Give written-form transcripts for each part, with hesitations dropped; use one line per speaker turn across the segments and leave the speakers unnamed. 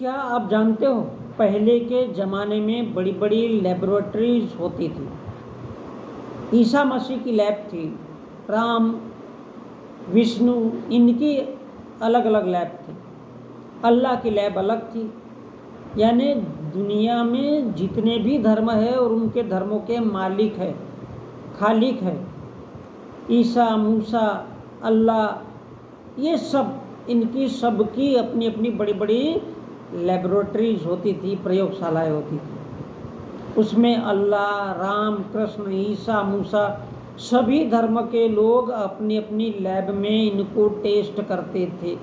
क्या आप जानते हो पहले के ज़माने में बड़ी बड़ी लेबोरेटरीज होती थी। ईसा मसीह की लैब थी, राम, विष्णु, इनकी अलग अलग लैब थी, अल्लाह की लैब अलग थी। यानी दुनिया में जितने भी धर्म है और उनके धर्मों के मालिक है, खालिक है, ईसा, मूसा, अल्लाह, ये सब, इनकी सबकी अपनी अपनी बड़ी बड़ी लेबोरेटरीज होती थी, प्रयोगशालाएं होती थी। उसमें अल्लाह, राम, कृष्ण, ईसा, मूसा, सभी धर्म के लोग अपनी अपनी लैब में इनको टेस्ट करते थे।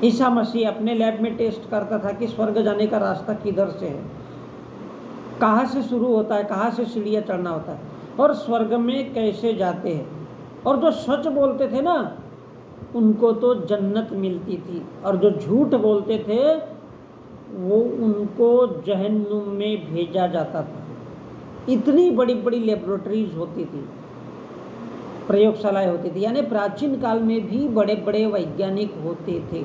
ईसा मसीह अपने लैब में टेस्ट करता था कि स्वर्ग जाने का रास्ता किधर से है, कहाँ से शुरू होता है, कहाँ से सीढ़ियाँ चढ़ना होता है, और स्वर्ग में कैसे जाते हैं। और जो सच बोलते थे ना, उनको तो जन्नत मिलती थी, और जो झूठ बोलते थे वो उनको जहन्नुम में भेजा जाता था। इतनी बड़ी बड़ी लेबोरेटरीज होती थी, प्रयोगशालाएं होती थी। यानी प्राचीन काल में भी बड़े बड़े वैज्ञानिक होते थे,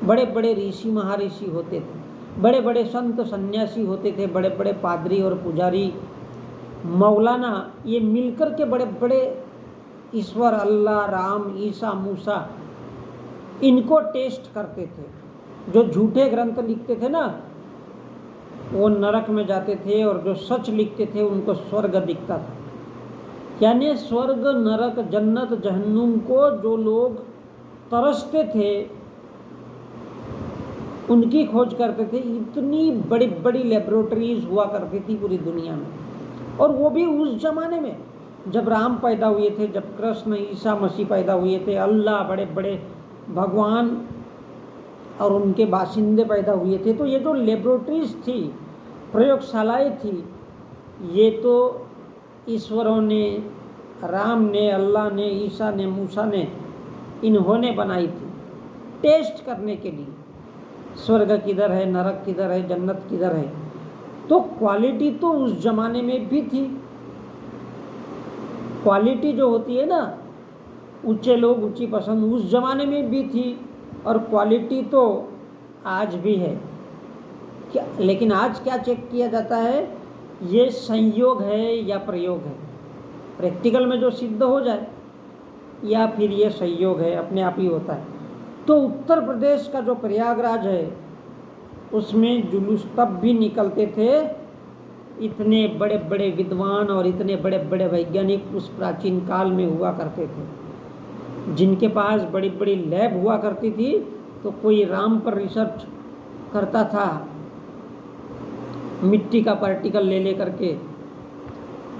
बड़े बड़े ऋषि महाऋषि होते थे, बड़े बड़े संत सन्यासी होते थे, बड़े बड़े पादरी और पुजारी, मौलाना, ये मिलकर के बड़े बड़े ईश्वर, अल्लाह, राम, ईसा, मूसा, इनको टेस्ट करते थे। जो झूठे ग्रंथ लिखते थे ना, वो नरक में जाते थे, और जो सच लिखते थे उनको स्वर्ग दिखता था। यानी स्वर्ग, नरक, जन्नत, जहन्नुम को जो लोग तरसते थे, उनकी खोज करते थे। इतनी बड़ी बड़ी लेबोरेटरीज हुआ करती थी पूरी दुनिया में। और वो भी उस जमाने में जब राम पैदा हुए थे, जब कृष्ण, ईसा मसीह पैदा हुए थे, अल्लाह, बड़े बड़े भगवान और उनके बाशिंदे पैदा हुए थे। तो ये जो लेबोरेटरीज थी, प्रयोगशालाएं थी, ये तो ईश्वरों ने, राम ने, अल्लाह ने, ईसा ने, मूसा ने, इन्होंने बनाई थी टेस्ट करने के लिए, स्वर्ग किधर है, नरक किधर है, जन्नत किधर है। तो क्वालिटी तो उस जमाने में भी थी। क्वालिटी जो होती है ना, ऊंचे लोग, ऊंची पसंद, उस जमाने में भी थी, और क्वालिटी तो आज भी है। क्या, लेकिन आज क्या चेक किया जाता है, ये संयोग है या प्रयोग है। प्रैक्टिकल में जो सिद्ध हो जाए, या फिर ये संयोग है, अपने आप ही होता है। तो उत्तर प्रदेश का जो प्रयागराज है, उसमें जुलूस तब भी निकलते थे। इतने बड़े बड़े विद्वान और इतने बड़े बड़े वैज्ञानिक उस प्राचीन काल में हुआ करते थे, जिनके पास बड़ी बड़ी लैब हुआ करती थी। तो कोई राम पर रिसर्च करता था, मिट्टी का पार्टिकल ले करके